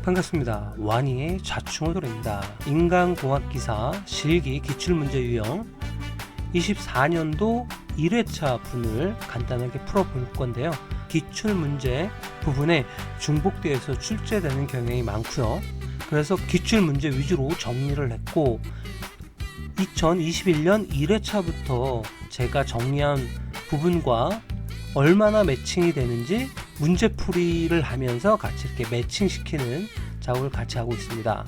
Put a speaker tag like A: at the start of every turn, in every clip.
A: 반갑습니다. 와니의 좌충우돌입니다. 인간공학기사 실기 기출문제 유형 24년도 1회차 분을 간단하게 풀어볼 건데요. 기출문제 부분에 중복되어서 출제되는 경향이 많고요. 그래서 기출문제 위주로 정리를 했고 2021년 1회차부터 제가 정리한 부분과 얼마나 매칭이 되는지 문제풀이를 하면서 같이 이렇게 매칭시키는 작업을 같이 하고 있습니다.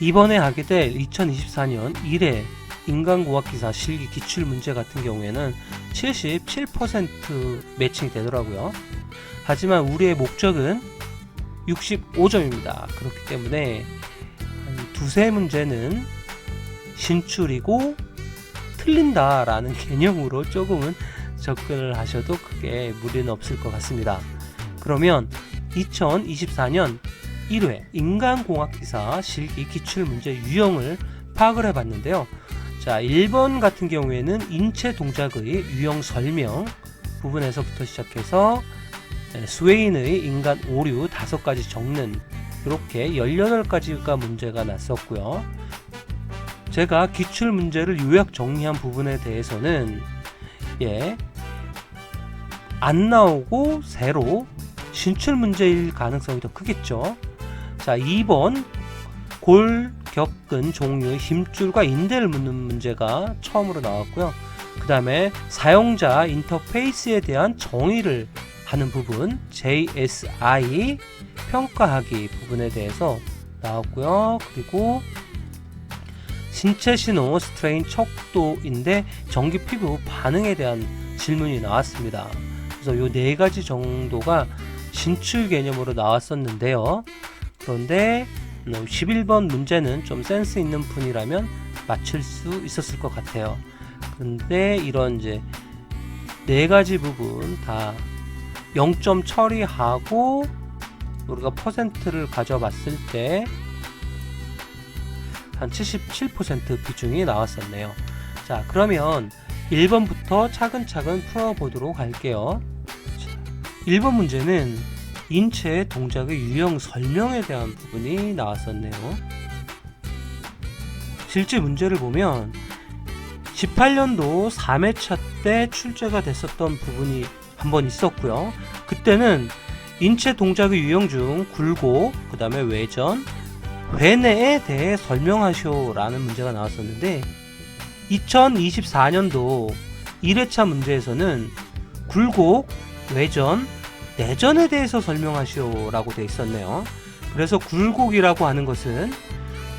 A: 이번에 하게 될 2024년 1회 인간공학기사 실기 기출문제 같은 경우에는 77% 매칭이 되더라고요. 하지만 우리의 목적은 65점입니다. 그렇기 때문에 한 두세 문제는 신출이고 틀린다라는 개념으로 조금은 접근을 하셔도 크게 무리는 없을 것 같습니다. 그러면 2024년 1회 인간공학기사 실기 기출문제 유형을 파악을 해봤는데요. 자, 1번 같은 경우에는 인체 동작의 유형 설명 부분에서부터 시작해서 스웨인의 인간 오류 5가지 적는 이렇게 18가지가 문제가 났었고요. 제가 기출문제를 요약 정리한 부분에 대해서는 안 나오고 새로 신출 문제일 가능성이 더 크겠죠. 자, 2번 골격근 종류의 힘줄과 인대를 묻는 문제가 처음으로 나왔고요. 그 다음에 사용자 인터페이스에 대한 정의를 하는 부분 JSI 평가하기 부분에 대해서 나왔고요. 그리고 신체 신호 스트레인 척도인데 전기 피부 반응에 대한 질문이 나왔습니다. 그래서 요 4가지 정도가 신출 개념으로 나왔었는데요. 그런데 11번 문제는 좀 센스 있는 분이라면 맞출 수 있었을 것 같아요. 그런데 이런 이제 4가지 부분 다 0점 처리하고 우리가 퍼센트를 가져봤을 때 한 77% 비중이 나왔었네요. 자, 그러면 1번부터 차근차근 풀어보도록 할게요. 1번 문제는 인체 동작의 유형 설명에 대한 부분이 나왔었네요. 실제 문제를 보면 18년도 3회차 때 출제가 됐었던 부분이 한번 있었고요. 그때는 인체 동작의 유형 중 굴곡, 그 다음에 외전, 회내에 대해 설명하시오 라는 문제가 나왔었는데 2024년도 1회차 문제에서는 굴곡, 외전, 내전에 대해서 설명하시오 라고 되어 있었네요. 그래서 굴곡이라고 하는 것은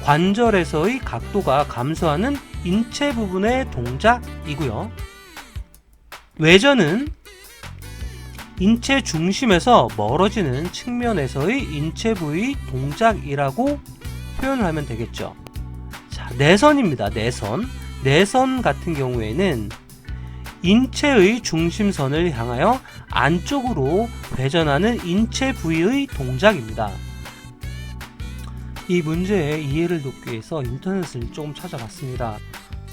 A: 관절에서의 각도가 감소하는 인체 부분의 동작이고요. 외전은 인체 중심에서 멀어지는 측면에서의 인체 부위 동작이라고 표현을 하면 되겠죠. 자, 내선입니다. 내선 같은 경우에는 인체의 중심선을 향하여 안쪽으로 회전하는 인체 부위의 동작입니다. 이 문제의 이해를 돕기 위해서 인터넷을 조금 찾아봤습니다.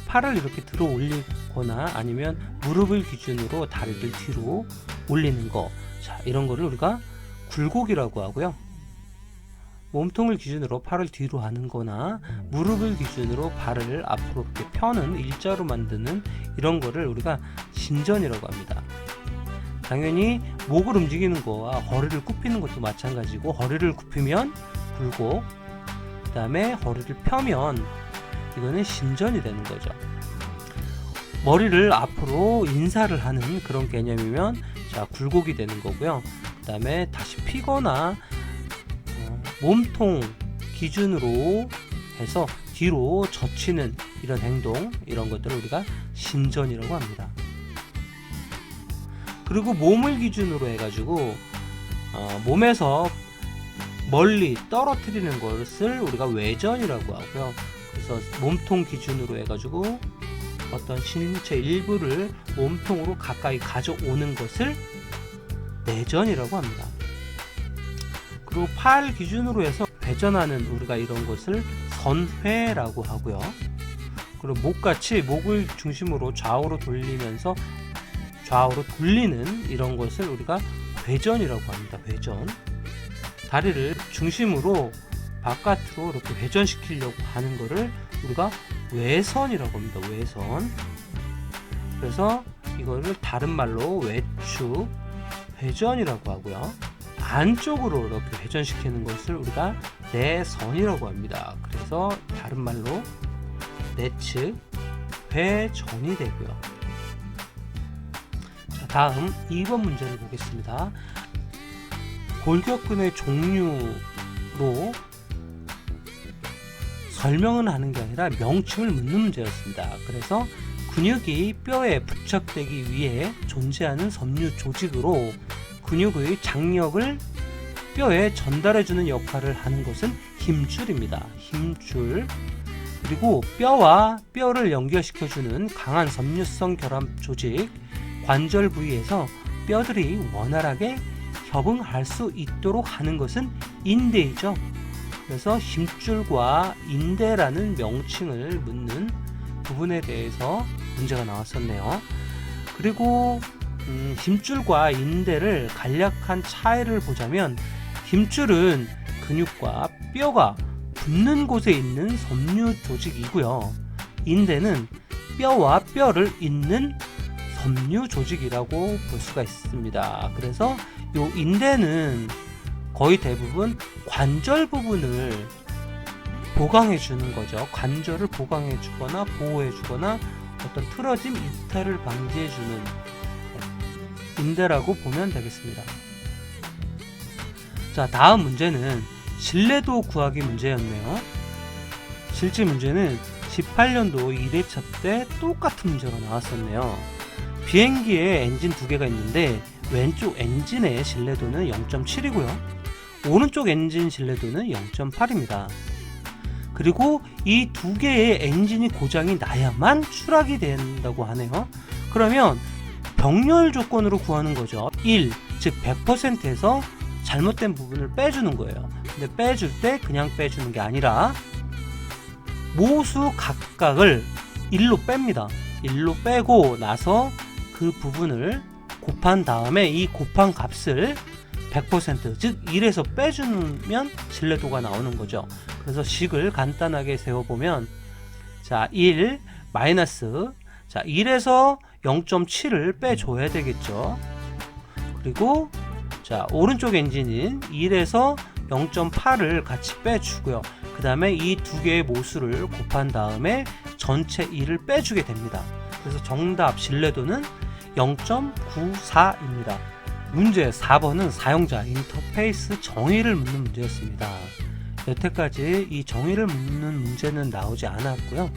A: 팔을 이렇게 들어 올리거나 아니면 무릎을 기준으로 다리를 뒤로 올리는 거, 자, 이런 거를 우리가 굴곡이라고 하고요. 몸통을 기준으로 팔을 뒤로 하는 거나 무릎을 기준으로 발을 앞으로 이렇게 펴는 일자로 만드는 이런 거를 우리가 신전이라고 합니다. 당연히 목을 움직이는 거와 허리를 굽히는 것도 마찬가지고, 허리를 굽히면 굴곡, 그 다음에 허리를 펴면 이거는 신전이 되는 거죠. 머리를 앞으로 인사를 하는 그런 개념이면 자, 굴곡이 되는 거고요. 그 다음에 다시 피거나 몸통 기준으로 해서 뒤로 젖히는 이런 행동, 이런 것들을 우리가 신전이라고 합니다. 그리고 몸을 기준으로 해가지고 몸에서 멀리 떨어뜨리는 것을 우리가 외전이라고 하고요. 그래서 몸통 기준으로 해가지고 어떤 신체 일부를 몸통으로 가까이 가져오는 것을 내전이라고 합니다. 그리고 팔 기준으로 해서 회전하는 우리가 이런 것을 선회라고 하고요. 그리고 목같이 목을 중심으로 좌우로 돌리면서 좌우로 돌리는 이런 것을 우리가 회전이라고 합니다. 회전. 다리를 중심으로 바깥으로 이렇게 회전시키려고 하는 거를 우리가 외선이라고 합니다. 외선. 그래서 이거를 다른 말로 외축 회전이라고 하고요. 안쪽으로 이렇게 회전시키는 것을 우리가 내선이라고 합니다. 그래서 다른 말로 내측 회전이 되고요. 자, 다음 2번 문제를 보겠습니다. 골격근의 종류로 설명은 하는 게 아니라 명칭을 묻는 문제였습니다. 그래서 근육이 뼈에 부착되기 위해 존재하는 섬유 조직으로 근육의 장력을 뼈에 전달해주는 역할을 하는 것은 힘줄입니다. 힘줄. 그리고 뼈와 뼈를 연결시켜주는 강한 섬유성 결합 조직, 관절 부위에서 뼈들이 원활하게 협응할 수 있도록 하는 것은 인대이죠. 그래서 힘줄과 인대라는 명칭을 묻는 부분에 대해서 문제가 나왔었네요. 그리고 힘줄과 인대를 간략한 차이를 보자면, 힘줄은 근육과 뼈가 붙는 곳에 있는 섬유 조직이고요. 인대는 뼈와 뼈를 잇는 섬유 조직이라고 볼 수가 있습니다. 그래서 이 인대는 거의 대부분 관절 부분을 보강해 주는 거죠. 관절을 보강해 주거나 보호해 주거나 어떤 틀어짐, 이탈을 방지해 주는 인대라고 보면 되겠습니다. 자, 다음 문제는 신뢰도 구하기 문제였네요. 실제 문제는 18년도 1회차 때 똑같은 문제가 나왔었네요. 비행기에 엔진 두 개가 있는데 왼쪽 엔진의 신뢰도는 0.7이고요. 오른쪽 엔진 신뢰도는 0.8입니다. 그리고 이 두 개의 엔진이 고장이 나야만 추락이 된다고 하네요. 그러면 병렬 조건으로 구하는 거죠. 1, 즉 100%에서 잘못된 부분을 빼주는 거예요. 근데 빼줄 때 그냥 빼주는 게 아니라 모수 각각을 1로 뺍니다. 1로 빼고 나서 그 부분을 곱한 다음에 이 곱한 값을 100%, 즉 1에서 빼주면 신뢰도가 나오는 거죠. 그래서 식을 간단하게 세워보면, 자, 1 마이너스, 자, 1에서 0.7을 빼줘야 되겠죠. 그리고 자, 오른쪽 엔진인 1에서 0.8을 같이 빼주고요. 그 다음에 이 두 개의 모수를 곱한 다음에 전체 1을 빼주게 됩니다. 그래서 정답 신뢰도는 0.94입니다. 문제 4번은 사용자 인터페이스 정의를 묻는 문제였습니다. 여태까지 이 정의를 묻는 문제는 나오지 않았고요.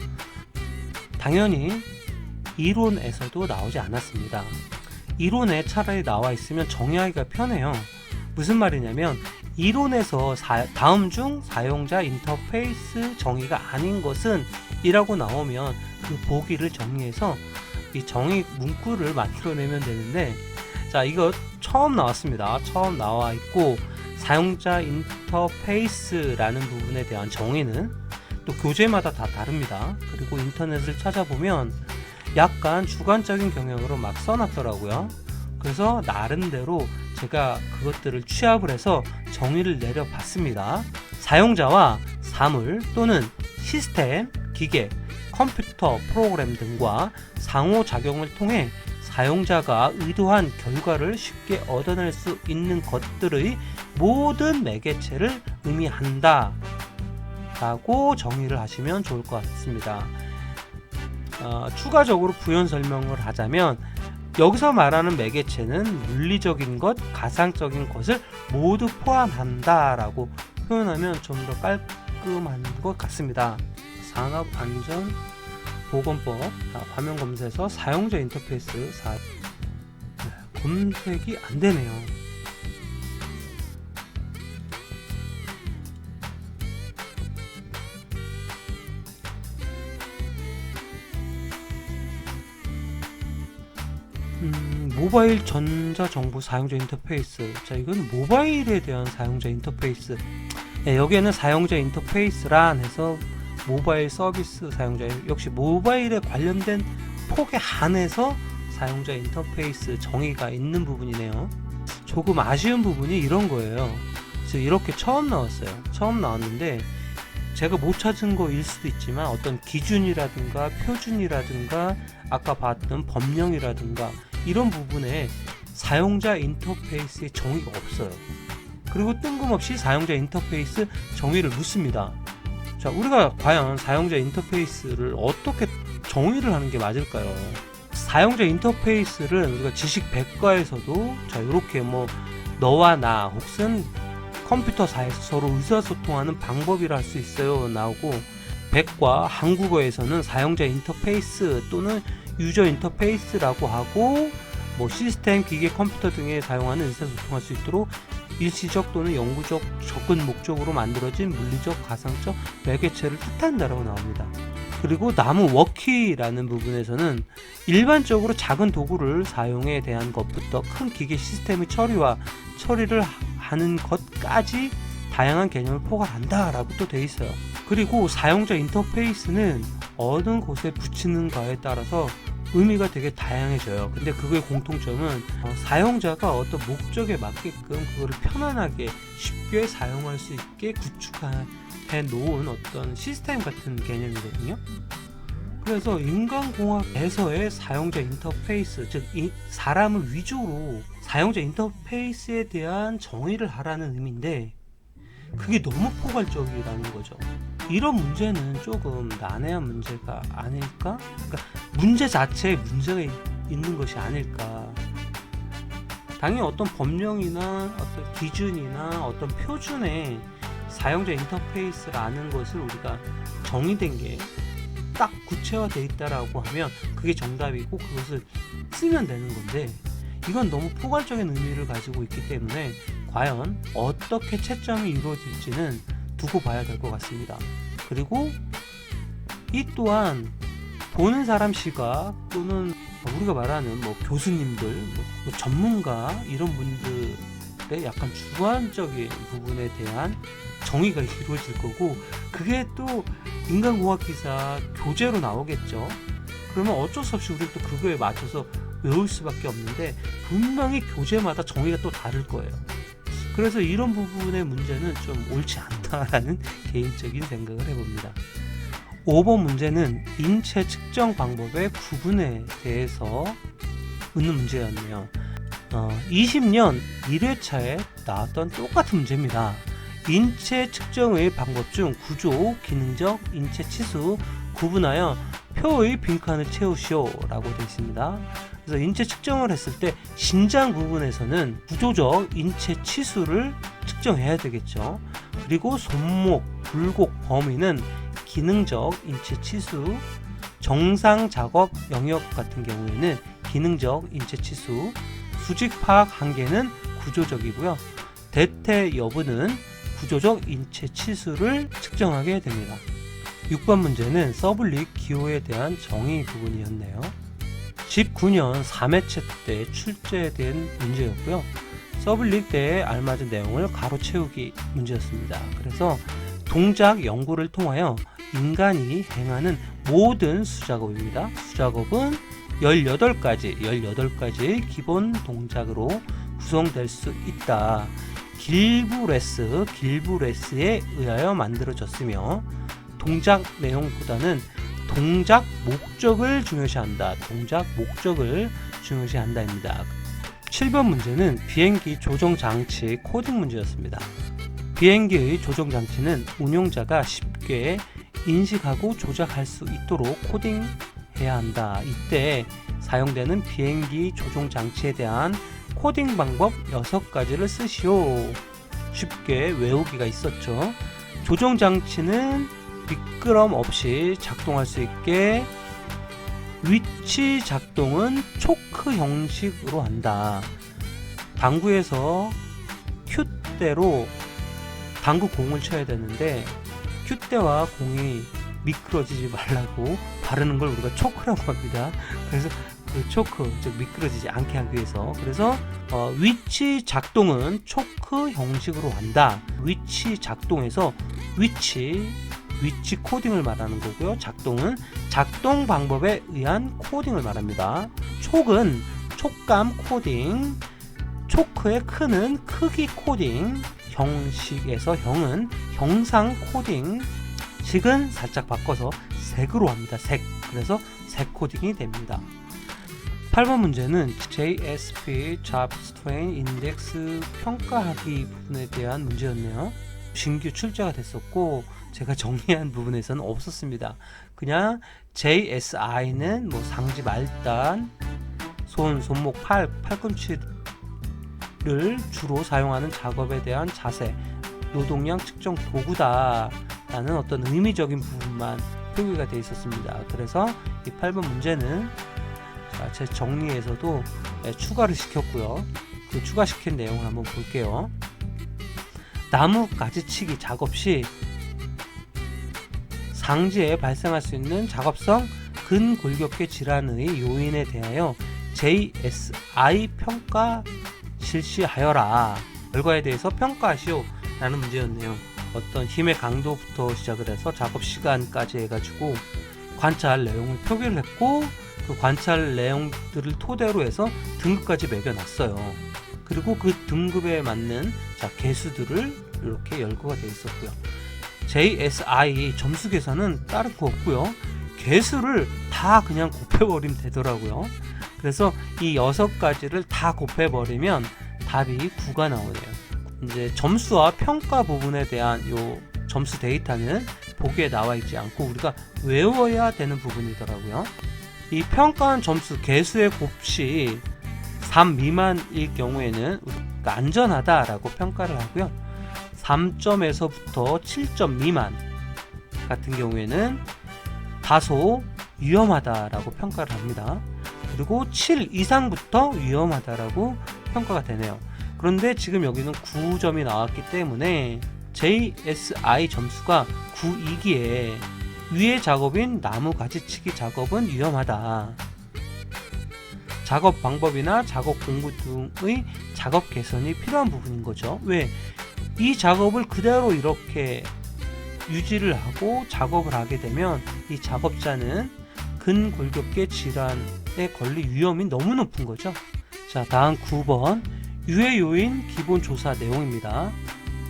A: 당연히 이론에서도 나오지 않았습니다. 이론에 차라리 나와 있으면 정의하기가 편해요. 무슨 말이냐면, 이론에서 다음 중 사용자 인터페이스 정의가 아닌 것은 이라고 나오면 그 보기를 정의해서 이 정의 문구를 만들어내면 되는데, 자, 이거 처음 나왔습니다. 처음 나와 있고, 사용자 인터페이스라는 부분에 대한 정의는 또 교재마다 다 다릅니다. 그리고 인터넷을 찾아보면 약간 주관적인 경향으로 막 써놨더라고요. 그래서 나름대로 제가 그것들을 취합을 해서 정의를 내려봤습니다. 사용자와 사물 또는 시스템, 기계, 컴퓨터 프로그램 등과 상호작용을 통해 사용자가 의도한 결과를 쉽게 얻어낼 수 있는 것들의 모든 매개체를 의미한다 라고 정의를 하시면 좋을 것 같습니다. 추가적으로 부연 설명을 하자면, 여기서 말하는 매개체는 물리적인 것, 가상적인 것을 모두 포함한다 라고 표현하면 좀 더 깔끔한 것 같습니다. 산업안전보건법 화면 검색에서 사용자 인터페이스 검색이 안되네요. 모바일 전자정보 사용자 인터페이스. 자, 이건 모바일에 대한 사용자 인터페이스. 네, 여기에는 사용자 인터페이스란 해서 모바일 서비스 사용자, 역시 모바일에 관련된 폭에 한해서 사용자 인터페이스 정의가 있는 부분이네요. 조금 아쉬운 부분이 이런 거예요. 인터페이스 이렇게 처음 나왔어요. 처음 나왔는데 제가 못 찾은 거일 수도 있지만 어떤 기준이라든가 표준이라든가 아까 봤던 법령이라든가 이런 부분에 사용자 인터페이스의 정의가 없어요. 그리고 뜬금없이 사용자 인터페이스 정의를 묻습니다. 자, 우리가 과연 사용자 인터페이스를 어떻게 정의를 하는 게 맞을까요? 사용자 인터페이스를 우리가 지식 백과에서도 자, 이렇게 뭐 너와 나 혹은 컴퓨터사에서 서로 의사소통하는 방법이라 할 수 있어요 나오고, 백과 한국어에서는 사용자 인터페이스 또는 유저 인터페이스라고 하고, 뭐 시스템, 기계, 컴퓨터 등에 사용하는 의사소통할 수 있도록 일시적 또는 영구적 접근 목적으로 만들어진 물리적, 가상적 매개체를 뜻한다라고 나옵니다. 그리고 나무 워키라는 부분에서는 일반적으로 작은 도구를 사용에 대한 것부터 큰 기계 시스템의 처리를 하는 것까지 다양한 개념을 포괄한다 라고 또 되어 있어요. 그리고 사용자 인터페이스는 어느 곳에 붙이는가에 따라서 의미가 되게 다양해져요. 근데 그거의 공통점은 사용자가 어떤 목적에 맞게끔 그거를 편안하게 쉽게 사용할 수 있게 구축해 놓은 어떤 시스템 같은 개념이거든요. 그래서 인간공학에서의 사용자 인터페이스, 즉 사람을 위주로 사용자 인터페이스에 대한 정의를 하라는 의미인데, 그게 너무 포괄적이라는 거죠. 이런 문제는 조금 난해한 문제가 아닐까? 그러니까 문제 자체에 문제가 있는 것이 아닐까. 당연히 어떤 법령이나 어떤 기준이나 어떤 표준에 사용자 인터페이스라는 것을 우리가 정의된 게 딱 구체화되어 있다라고 하면 그게 정답이고 그것을 쓰면 되는 건데, 이건 너무 포괄적인 의미를 가지고 있기 때문에 과연 어떻게 채점이 이루어질지는 두고 봐야 될 것 같습니다. 그리고 이 또한 보는 사람 시각 또는 우리가 말하는 뭐 교수님들, 뭐 전문가 이런 분들의 약간 주관적인 부분에 대한 정의가 이루어질 거고, 그게 또 인간공학 기사 교재로 나오겠죠. 그러면 어쩔 수 없이 우리도 그거에 맞춰서 외울 수밖에 없는데 분명히 교재마다 정의가 또 다를 거예요. 그래서 이런 부분의 문제는 좀 옳지 않다라는 개인적인 생각을 해봅니다. 5번 문제는 인체 측정 방법의 구분에 대해서 묻는 문제였네요. 20년 1회차에 나왔던 똑같은 문제입니다. 인체 측정의 방법 중 구조, 기능적, 인체 치수 구분하여 표의 빈칸을 채우시오 라고 되어 있습니다. 그래서 인체 측정을 했을 때 신장 부분에서는 구조적 인체 치수를 측정해야 되겠죠. 그리고 손목, 굴곡 범위는 기능적 인체 치수, 정상 작업 영역 같은 경우에는 기능적 인체 치수, 수직 파악 한계는 구조적이고요. 대퇴 여부는 구조적 인체 치수를 측정하게 됩니다. 6번 문제는 서블릭 기호에 대한 정의 부분이었네요. 19년 3회차 때 출제된 문제였고요. 서블릭 때에 알맞은 내용을 가로 채우기 문제였습니다. 그래서 동작 연구를 통하여 인간이 행하는 모든 수작업입니다. 수작업은 18가지 기본 동작으로 구성될 수 있다. 길브레스에 의하여 만들어졌으며 동작 내용보다는 동작 목적을 중요시한다입니다. 7번 문제는 비행기 조종 장치 코딩 문제였습니다. 비행기의 조종 장치는 운용자가 쉽게 인식하고 조작할 수 있도록 코딩해야 한다. 이때 사용되는 비행기 조종 장치에 대한 코딩 방법 6가지를 쓰시오. 쉽게 외우기가 있었죠. 조종 장치는 미끄럼 없이 작동할 수 있게 위치 작동은 초크 형식으로 한다. 당구에서 큐대로 당구 공을 쳐야 되는데 큐대와 공이 미끄러지지 말라고 바르는 걸 우리가 초크라고 합니다. 그래서 그 초크, 즉 미끄러지지 않게 하기 위해서, 그래서 위치 작동은 초크 형식으로 한다. 위치 작동에서 위치 코딩을 말하는 거고요. 작동은 작동 방법에 의한 코딩을 말합니다. 촉은 촉감 코딩, 초크의 크는 크기 코딩, 형식에서 형은 형상 코딩, 식은 살짝 바꿔서 색으로 합니다. 색. 그래서 색 코딩이 됩니다. 8번 문제는 JSP Job Strain Index 평가하기 부분에 대한 문제였네요. 신규 출제가 됐었고 제가 정리한 부분에서는 없었습니다. 그냥 JSI는 뭐 상지 말단, 손, 손목, 팔꿈치를 주로 사용하는 작업에 대한 자세, 노동량 측정 도구다 라는 어떤 의미적인 부분만 표기가 되어 있었습니다. 그래서 이 8번 문제는 제 정리에서도 추가를 시켰고요. 그 추가시킨 내용을 한번 볼게요. 나무 가지치기 작업 시 상지에 발생할 수 있는 작업성 근골격계 질환의 요인에 대하여 JSI 평가 실시하여라. 결과에 대해서 평가하시오 라는 문제였네요. 어떤 힘의 강도부터 시작을 해서 작업 시간까지 해가지고 관찰 내용을 표기를 했고 그 관찰 내용들을 토대로 해서 등급까지 매겨놨어요. 그리고 그 등급에 맞는 개수들을 이렇게 열거가 되어 있었고요. JSI 점수 계산은 다른 거 없고요. 개수를 다 그냥 곱해버리면 되더라고요. 그래서 이 6가지를 다 곱해버리면 답이 9가 나오네요. 이제 점수와 평가 부분에 대한 요 점수 데이터는 보기에 나와 있지 않고 우리가 외워야 되는 부분이더라고요. 이 평가한 점수 개수의 곱시 3 미만일 경우에는 안전하다라고 평가를 하고요. 3점에서부터 7점 미만 같은 경우에는 다소 위험하다라고 평가를 합니다. 그리고 7 이상부터 위험하다라고 평가가 되네요. 그런데 지금 여기는 9점이 나왔기 때문에 JSI 점수가 9이기에 위의 작업인 나무 가지치기 작업은 위험하다. 작업 방법이나 작업 공부 등의 작업 개선이 필요한 부분인 거죠. 왜? 이 작업을 그대로 이렇게 유지를 하고 작업을 하게 되면 이 작업자는 근골격계 질환에 걸릴 위험이 너무 높은 거죠. 자, 다음 9번 유해 요인 기본 조사 내용입니다.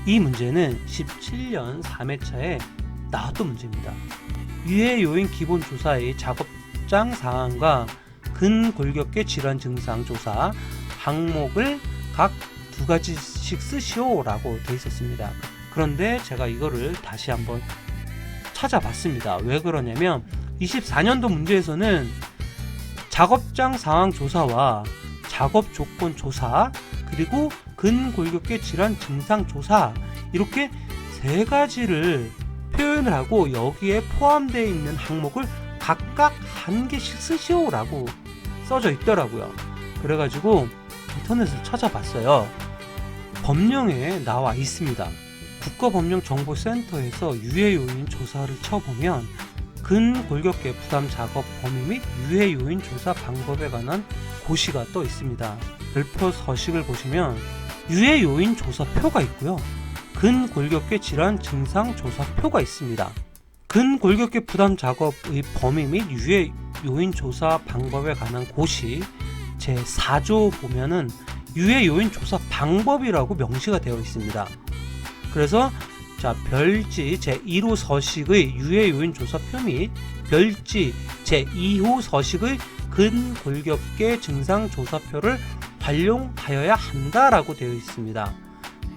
A: 이 문제는 17년 3회차에 나왔던 문제입니다. 유해 요인 기본 조사의 작업장 상황과 근골격계 질환 증상 조사 항목을 각 2가지씩 쓰시오 라고 되어 있었습니다. 그런데 제가 이거를 다시 한번 찾아봤습니다. 왜 그러냐면 24년도 문제에서는 작업장 상황 조사와 작업 조건 조사 그리고 근골격계 질환 증상 조사 이렇게 3가지를 표현을 하고 여기에 포함되어 있는 항목을 각각 1개씩 쓰시오 라고 써져 있더라고요. 그래가지고 인터넷을 찾아봤어요. 법령에 나와 있습니다. 국가법령정보센터에서 유해 요인 조사를 쳐보면 근골격계 부담 작업 범위 및 유해 요인 조사 방법에 관한 고시가 떠 있습니다. 별표 서식을 보시면 유해 요인 조사표가 있고요. 근골격계 질환 증상 조사표가 있습니다. 근골격계 부담 작업의 범위 및 유해 요인 조사 방법에 관한 고시 제4조 보면은 유해 요인 조사 방법이라고 명시가 되어 있습니다. 그래서 자, 별지 제1호 서식의 유해 요인 조사표 및 별지 제2호 서식의 근골격계 증상 조사표를 활용하여야 한다라고 되어 있습니다.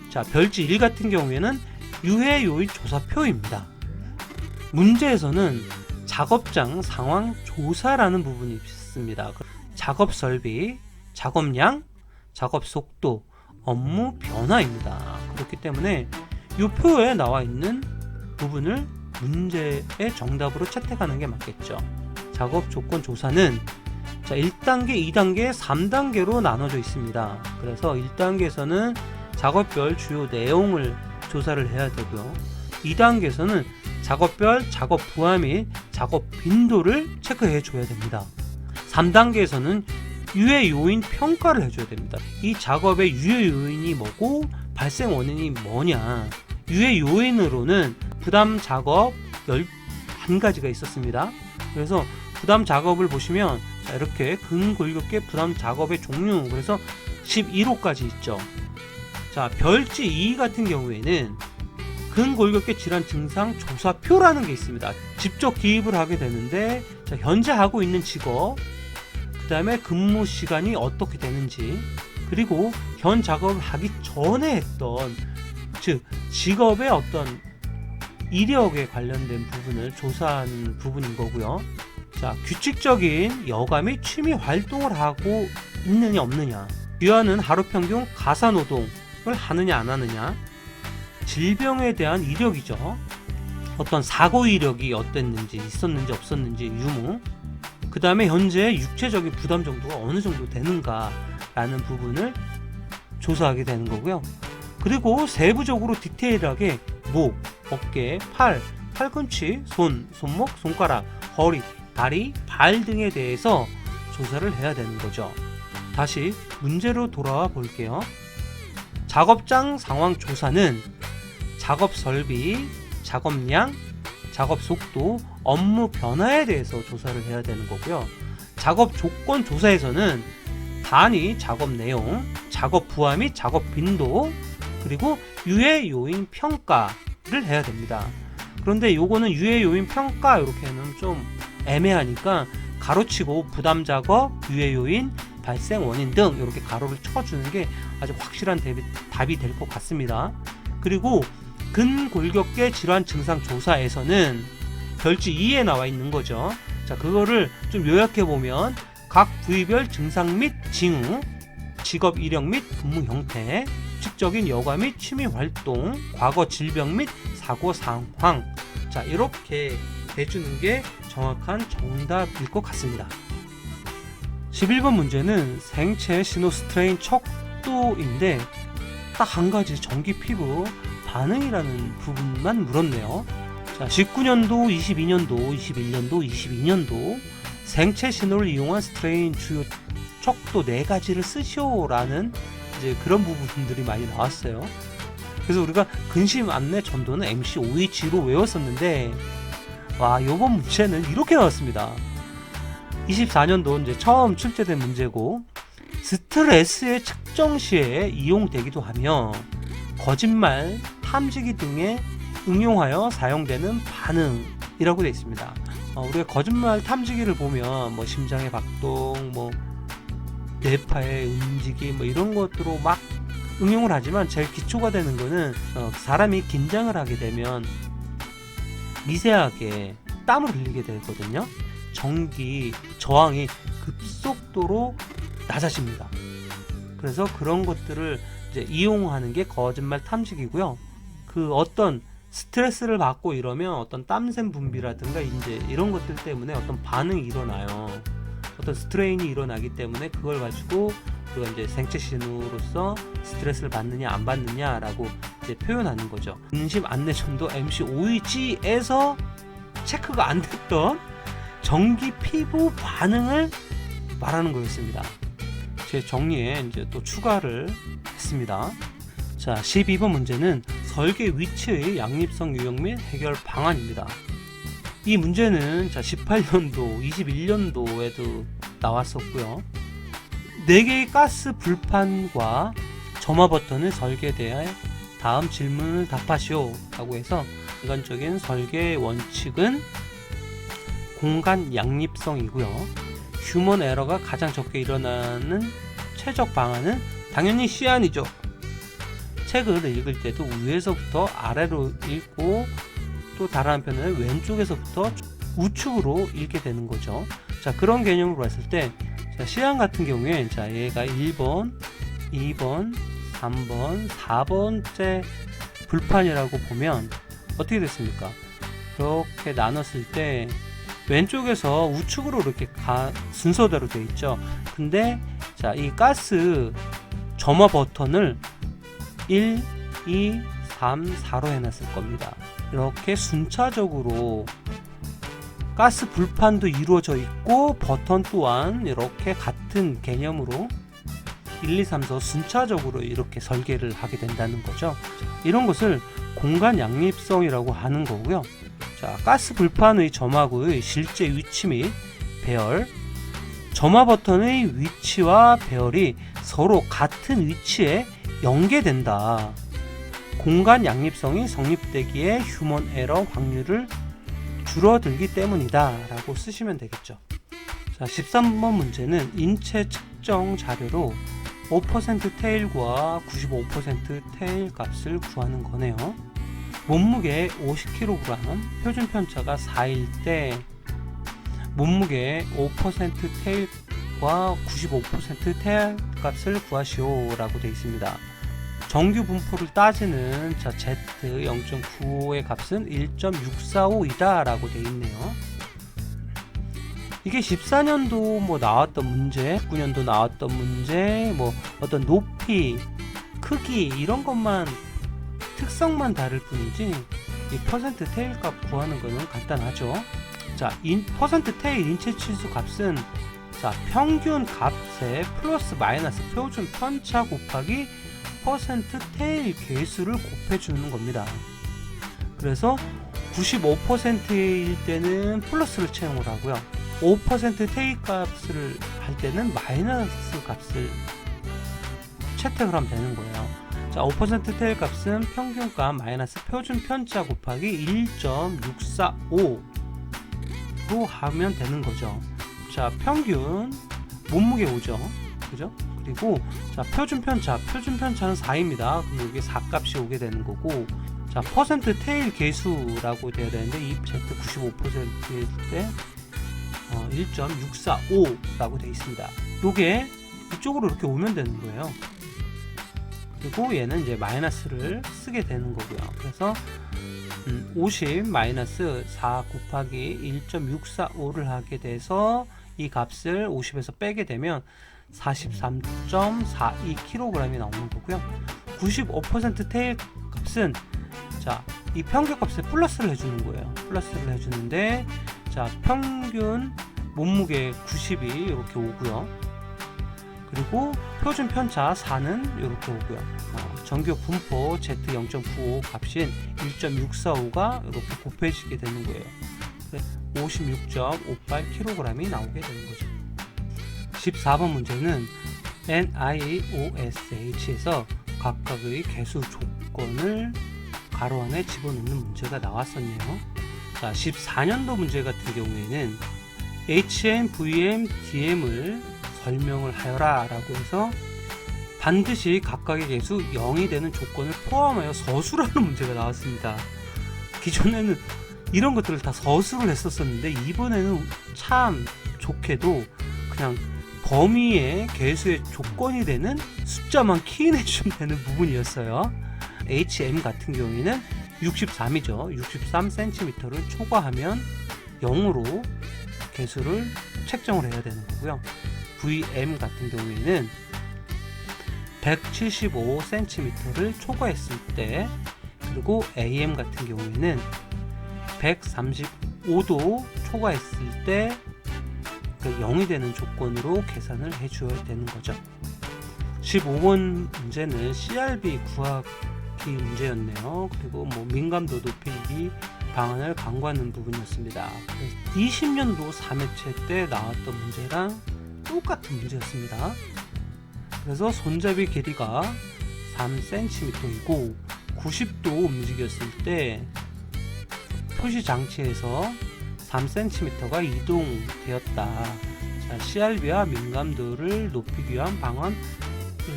A: 자, 별지 1 같은 경우에는 유해 요인 조사표입니다. 문제에서는 작업장 상황 조사라는 부분이 있습니다. 작업 설비, 작업량, 작업 속도, 업무 변화입니다. 그렇기 때문에 이 표에 나와 있는 부분을 문제의 정답으로 채택하는 게 맞겠죠. 작업 조건 조사는 자, 1단계, 2단계, 3단계로 나눠져 있습니다. 그래서 1단계에서는 작업별 주요 내용을 조사를 해야 되고요. 2단계에서는 작업별 작업 부하 및 작업 빈도를 체크해 줘야 됩니다. 3단계에서는 유해 요인 평가를 해줘야 됩니다. 이 작업의 유해 요인이 뭐고 발생 원인이 뭐냐. 유해 요인으로는 부담 작업 11가지가 있었습니다. 그래서 부담 작업을 보시면 자, 이렇게 근골격계 부담 작업의 종류 그래서 11호까지 있죠. 자, 별지 2 같은 경우에는 근골격계 질환 증상 조사표라는 게 있습니다. 직접 기입을 하게 되는데, 자, 현재 하고 있는 직업, 그 다음에 근무 시간이 어떻게 되는지, 그리고 현 작업을 하기 전에 했던, 즉 직업의 어떤 이력에 관련된 부분을 조사하는 부분인 거고요. 자, 규칙적인 여가 및 취미 활동을 하고 있느냐 없느냐, 귀하는 하루 평균 가사노동을 하느냐 안 하느냐, 질병에 대한 이력이죠. 어떤 사고 이력이 어땠는지, 있었는지 없었는지 유무, 그 다음에 현재 육체적인 부담 정도가 어느 정도 되는가 라는 부분을 조사하게 되는 거고요. 그리고 세부적으로 디테일하게 목, 어깨, 팔꿈치, 손목, 손가락, 허리, 다리, 발 등에 대해서 조사를 해야 되는 거죠. 다시 문제로 돌아와 볼게요. 작업장 상황 조사는 작업 설비, 작업량, 작업 속도, 업무 변화에 대해서 조사를 해야 되는 거고요. 작업 조건 조사에서는 단위 작업 내용, 작업 부하 및 작업 빈도, 그리고 유해 요인 평가를 해야 됩니다. 그런데 요거는 유해 요인 평가 이렇게 하면 좀 애매하니까 가로치고 부담 작업, 유해 요인, 발생 원인 등 이렇게 가로를 쳐주는 게 아주 확실한 답이 될 것 같습니다. 그리고 근골격계 질환 증상 조사에서는 별지 2에 나와 있는 거죠. 자, 그거를 좀 요약해 보면 각 부위별 증상 및 징후, 직업 이력 및 근무 형태, 규칙적인 여가 및 취미 활동, 과거 질병 및 사고 상황. 자, 이렇게 해주는 게 정확한 정답일 것 같습니다. 11번 문제는 생체 신호 스트레인 척도인데 딱 한 가지 전기 피부 반응이라는 부분만 물었네요. 자, 19년도, 22년도, 21년도, 22년도 생체 신호를 이용한 스트레인 주요 척도 4가지를 쓰시오라는 이제 그런 부분들이 많이 나왔어요. 그래서 우리가 근심 안내 전도는 MC5H로 외웠었는데, 와, 요번 문제는 이렇게 나왔습니다. 24년도 이제 처음 출제된 문제고, 스트레스의 측정 시에 이용되기도 하며 거짓말, 탐지기 등에 응용하여 사용되는 반응이라고 되어 있습니다. 우리가 거짓말 탐지기를 보면 뭐 심장의 박동, 뭐 뇌파의 움직임, 뭐 이런 것들로 막 응용을 하지만 제일 기초가 되는 거는 사람이 긴장을 하게 되면 미세하게 땀을 흘리게 되거든요. 전기 저항이 급속도로 낮아집니다. 그래서 그런 것들을 이제 이용하는 게 거짓말 탐지기고요. 그 어떤 스트레스를 받고 이러면 어떤 땀샘 분비라든가 이제 이런 것들 때문에 어떤 반응이 일어나요. 어떤 스트레인이 일어나기 때문에 그걸 가지고 우리가 이제 생체 신호로서 스트레스를 받느냐 안 받느냐라고 이제 표현하는 거죠. 근심 안내전도 MC5G에서 체크가 안 됐던 전기 피부 반응을 말하는 거였습니다. 제 정리에 이제 또 추가를 했습니다. 자, 12번 문제는 설계 위치의 양립성 유형 및 해결 방안입니다. 이 문제는 자 18년도, 21년도에도 나왔었고요. 4개의 가스 불판과 점화 버튼을 설계대해 다음 질문을 답하시오 라고 해서 일반적인 설계 원칙은 공간 양립성이고요. 휴먼 에러가 가장 적게 일어나는 최적 방안은 당연히 C안이죠. 책을 읽을 때도 위에서부터 아래로 읽고 또 다른 한편은 왼쪽에서부터 우측으로 읽게 되는 거죠. 자, 그런 개념으로 봤을 때 C안 같은 경우에 자, 얘가 1번, 2번, 3번, 4번째 불판이라고 보면 어떻게 됐습니까? 이렇게 나눴을 때 왼쪽에서 우측으로 이렇게 순서대로 되어 있죠. 근데 자, 이 가스 점화 버튼을 1, 2, 3, 4로 해놨을 겁니다. 이렇게 순차적으로 가스 불판도 이루어져 있고 버튼 또한 이렇게 같은 개념으로 1, 2, 3, 4 순차적으로 이렇게 설계를 하게 된다는 거죠. 이런 것을 공간 양립성이라고 하는 거고요. 자, 가스 불판의 점화구의 실제 위치 및 배열, 점화 버튼의 위치와 배열이 서로 같은 위치에 연계된다. 공간 양립성이 성립되기에 휴먼 에러 확률을 줄어들기 때문이다 라고 쓰시면 되겠죠. 자, 13번 문제는 인체 측정 자료로 5% 테일과 95% 테일 값을 구하는 거네요. 몸무게 50kg, 표준 편차가 4일 때 몸무게 5% 테일과 95% 테일 값을 구하시오 라고 되어 있습니다. 정규 분포를 따지는 자 Z 0.95의 값은 1.645이다 라고 되어 있네요. 이게 14년도 뭐 나왔던 문제, 19년도 나왔던 문제, 뭐 어떤 높이, 크기 이런 것만 특성만 다를 뿐이지 이 퍼센트 테일 값 구하는 거는 간단하죠. 자, 퍼센트 테일 인체 치수 값은 자 평균 값에 플러스 마이너스 표준 편차 곱하기 퍼센트 테일 개수를 곱해주는 겁니다. 그래서 95%일 때는 플러스를 채용을 하고요. 5% 테일 값을 할 때는 마이너스 값을 채택을 하면 되는 거예요. 자, 5% 테일 값은 평균값 마이너스 표준 편차 곱하기 1.645로 하면 되는 거죠. 자, 평균 몸무게 5죠. 그죠? 그리고 자, 표준 편차는 4입니다. 그럼 여기 4값이 오게 되는 거고, 자, 퍼센트 테일 개수라고 돼야 되는데 이 Z 95%일 때 1.645라고 되어 있습니다. 요게 이쪽으로 이렇게 오면 되는 거예요. 그리고 얘는 이제 마이너스를 쓰게 되는 거고요. 그래서 50 마이너스 4 곱하기 1.645를 하게 돼서 이 값을 50에서 빼게 되면 43.42kg이 나오는 거고요. 95% 테일 값은 자, 이 평균 값에 플러스를 해주는 거예요. 플러스를 해주는데 자, 평균 몸무게 90이 이렇게 오고요. 그리고 표준 편차 4는 이렇게 오고요. 정규 분포 Z0.95 값인 1.645가 이렇게 곱해지게 되는 거예요. 56.58kg이 나오게 되는 거죠. 14번 문제는 NIOSH에서 각각의 개수 조건을 가로 안에 집어넣는 문제가 나왔었네요. 자, 14년도 문제 같은 경우에는 HM, VM, DM을 설명을 하여라 라고 해서 반드시 각각의 개수 0이 되는 조건을 포함하여 서술하는 문제가 나왔습니다. 기존에는 이런 것들을 다 서술을 했었었는데 이번에는 참 좋게도 그냥 범위의 개수의 조건이 되는 숫자만 키인해 주면 되는 부분이었어요. HM 같은 경우에는 63이죠. 63cm를 초과하면 0으로 개수를 책정을 해야 되는 거고요. VM 같은 경우에는 175cm를 초과했을 때, 그리고 AM 같은 경우에는 135도 초과했을 때 0이 되는 조건으로 계산을 해줘야 되는 거죠. 15번 문제는 CRB 구하기 문제였네요. 그리고 뭐 민감도 높이기 방안을 강구하는 부분이었습니다. 20년도 3회체 때 나왔던 문제랑 똑같은 문제였습니다. 그래서 손잡이 길이가 3cm이고 90도 움직였을 때 표시 장치에서 3cm가 이동되었다. 자, CRB와 민감도를 높이기 위한 방안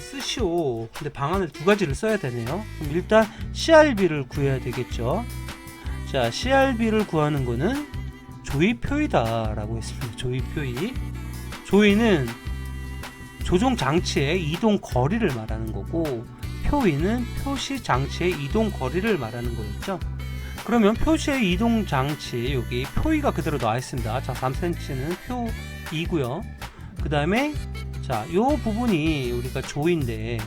A: 쓰시오. 근데 방안을 두 가지를 써야 되네요. 그럼 일단 CRB를 구해야 되겠죠. 자, CRB를 구하는 거는 조위표이다 라고 했습니다. 조위표이. 조위는 조종 장치의 이동 거리를 말하는 거고, 표위는 표시 장치의 이동 거리를 말하는 거였죠. 그러면 표시의 이동 장치, 여기 표위가 그대로 나와 있습니다. 자, 3cm는 표이고요. 그 다음에 자, 요 부분이 우리가 조인데,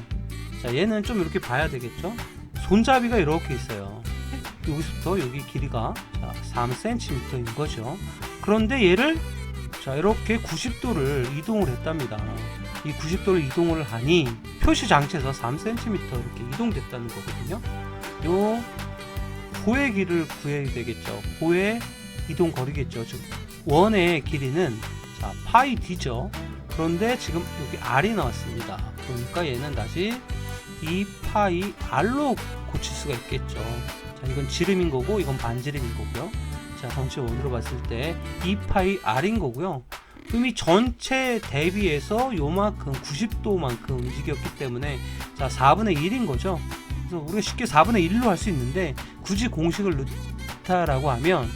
A: 자, 얘는 좀 이렇게 봐야 되겠죠. 손잡이가 이렇게 있어요. 여기서부터 여기 길이가 자, 3cm인 거죠. 그런데 얘를 자, 이렇게 90도를 이동을 했답니다. 이 90도를 이동을 하니 표시 장치에서 3cm 이렇게 이동됐다는 거거든요. 요 고의 길이를 구해야 되겠죠. 고의 이동 거리겠죠. 즉 원의 길이는 자, 파이 d죠. 그런데 지금 여기 r이 나왔습니다. 그러니까 얘는 다시 2 파이 r로 고칠 수가 있겠죠. 자, 이건 지름인 거고 이건 반지름인 거고요. 자, 전체 원으로 봤을 때 2 파이 r인 거고요. 그럼 이 전체 대비해서 요만큼 90도만큼 움직였기 때문에 자 4분의 1인 거죠. 그래서 우리가 쉽게 4분의 1로 할 수 있는데 굳이 공식을 넣다라고 하면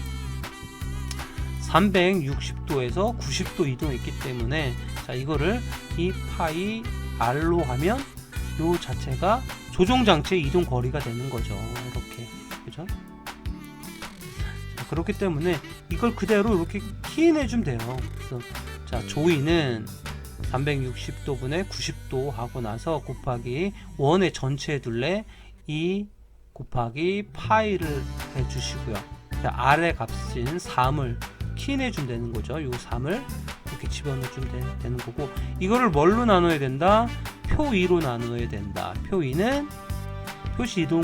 A: 360도에서 90도 이동했기 때문에 자 이거를 2 파이 r로 하면 요 자체가 조종장치의 이동 거리가 되는 거죠. 이렇게 그죠? 자, 그렇기 때문에 이걸 그대로 이렇게 키인해 주면 돼요. 그래서 자 조이는 360도분의 90도 하고 나서 곱하기 원의 전체의 둘레 2 곱하기 파이를 해주시고요. r의 값인 3을 키인해 준다는 거죠. 요 3을 이렇게 집어넣어 주면 되는 거고 이거를 뭘로 나눠야 된다? 표 2로 나눠야 된다. 표 2는 표시 이동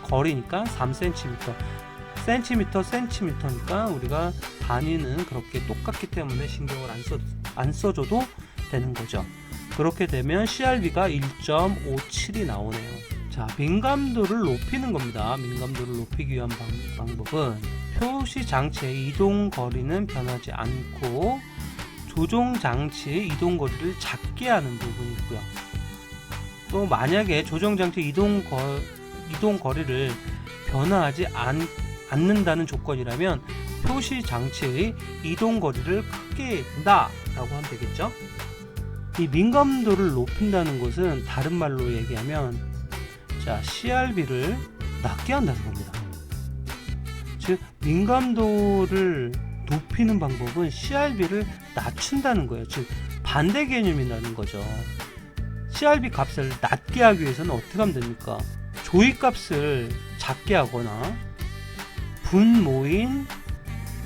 A: 거리니까 3cm 센티미터니까 우리가 단위는 그렇게 똑같기 때문에 신경을 안 써줘도 되는 거죠. 그렇게 되면 CRB가 1.57이 나오네요. 자, 민감도를 높이는 겁니다. 민감도를 높이기 위한 방법은 표시 장치의 이동 거리는 변하지 않고 조종 장치의 이동 거리를 작게 하는 부분이고요. 또 만약에 조종 장치 이동 거리를 변화하지 않는다는 조건이라면 표시 장치의 이동 거리를 크게 한다라고 하면 되겠죠. 이 민감도를 높인다는 것은 다른 말로 얘기하면 자 CRB를 낮게 한다는 겁니다. 즉 민감도를 높이는 방법은 CRB를 낮춘다는 거예요. 즉 반대 개념이라는 거죠. CRB 값을 낮게 하기 위해서는 어떻게 하면 됩니까? 조이 값을 작게 하거나 분모인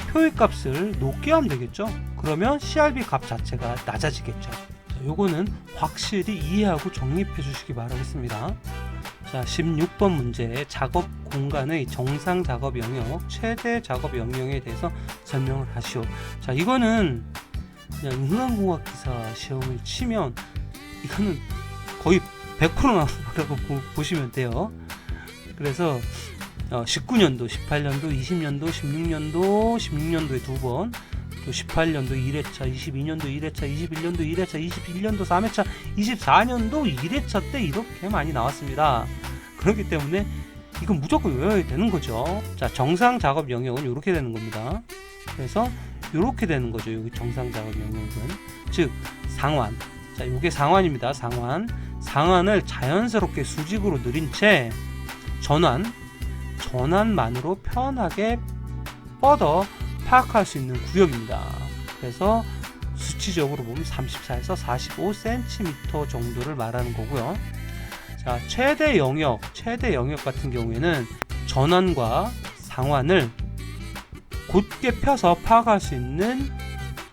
A: 표의 값을 높게 하면 되겠죠. 그러면 CRB 값 자체가 낮아지겠죠. 자, 요거는 확실히 이해하고 정립해 주시기 바라겠습니다. 자, 16번 문제 작업 공간의 정상 작업 영역, 최대 작업 영역에 대해서 설명을 하시오. 자, 이거는 그냥 인간공학 기사 시험을 치면 이거는 거의 100% 나온다고 보시면 돼요. 그래서 19년도, 18년도, 20년도, 16년도에 2번, 또 18년도 1회차, 22년도 1회차, 21년도 1회차, 21년도 3회차, 24년도 1회차 때 이렇게 많이 나왔습니다. 그렇기 때문에 이건 무조건 외워야 되는 거죠. 자, 정상 작업 영역은 이렇게 되는 겁니다. 그래서 이렇게 되는 거죠. 여기 정상 작업 영역은 즉 상완. 자, 이게 상완입니다. 상완을 자연스럽게 수직으로 늘린 채 전환만으로 편하게 뻗어 파악할 수 있는 구역입니다. 그래서 수치적으로 보면 34에서 45cm 정도를 말하는 거고요. 자, 최대 영역 같은 경우에는 전환과 상완을 곧게 펴서 파악할 수 있는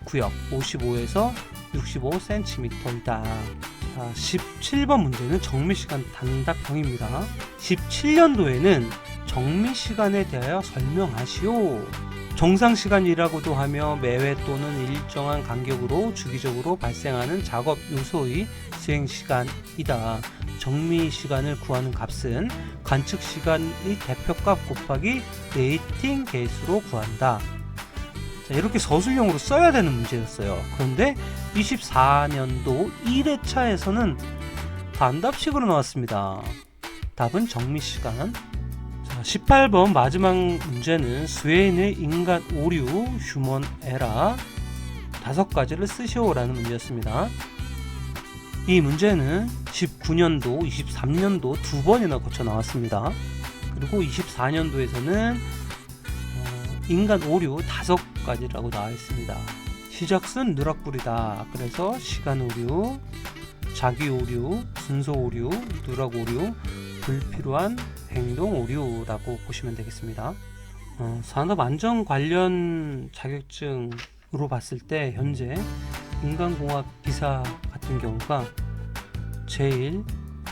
A: 구역 55에서 65cm이다. 자, 17번 문제는 정미시간 단답형입니다. 17년도에는 정미시간에 대하여 설명하시오. 정상시간이라고도 하며 매회 또는 일정한 간격으로 주기적으로 발생하는 작업 요소의 수행시간이다. 정미시간을 구하는 값은 관측시간의 대표값 곱하기 레이팅 개수로 구한다. 자, 이렇게 서술형으로 써야 되는 문제였어요. 그런데 24년도 1회차에서는 단답식으로 나왔습니다. 답은 정미시간. 자, 18번 마지막 문제는 스웨인의 인간 오류 휴먼 에러 5가지를 쓰시오라는 문제였습니다. 이 문제는 19년도, 23년도 2번이나 거쳐 나왔습니다. 그리고 24년도에서는 인간 오류 5가지라고 나와 있습니다. 시작순 누락불이다. 그래서 시간 오류, 자기 오류, 순서 오류, 누락 오류, 불필요한 행동 오류라고 보시면 되겠습니다. 산업 안전 관련 자격증으로 봤을 때 현재 인간공학 기사 같은 경우가 제일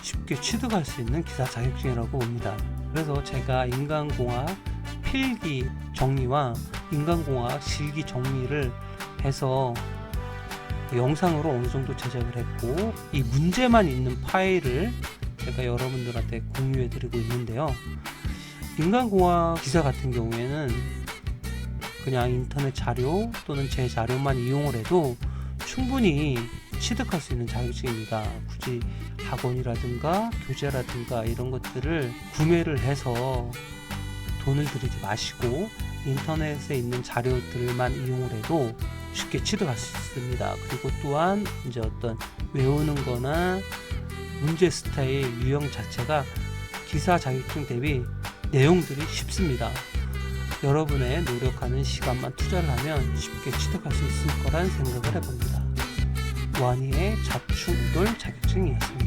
A: 쉽게 취득할 수 있는 기사 자격증이라고 봅니다. 그래서 제가 인간공학 필기 정리와 인간공학 실기 정리를 해서 영상으로 어느 정도 제작을 했고 이 문제만 있는 파일을 제가 여러분들한테 공유해 드리고 있는데요. 인간공학 기사 같은 경우에는 그냥 인터넷 자료 또는 제 자료만 이용을 해도 충분히 취득할 수 있는 자격증입니다. 굳이 학원이라든가 교재라든가 이런 것들을 구매를 해서 돈을 들이지 마시고 인터넷에 있는 자료들만 이용을 해도 쉽게 취득할 수 있습니다. 그리고 또한 이제 어떤 외우는 거나 문제 스타일 유형 자체가 기사 자격증 대비 내용들이 쉽습니다. 여러분의 노력하는 시간만 투자를 하면 쉽게 취득할 수 있을 거란 생각을 해봅니다. 원희의 자충우돌 자격증이었습니다.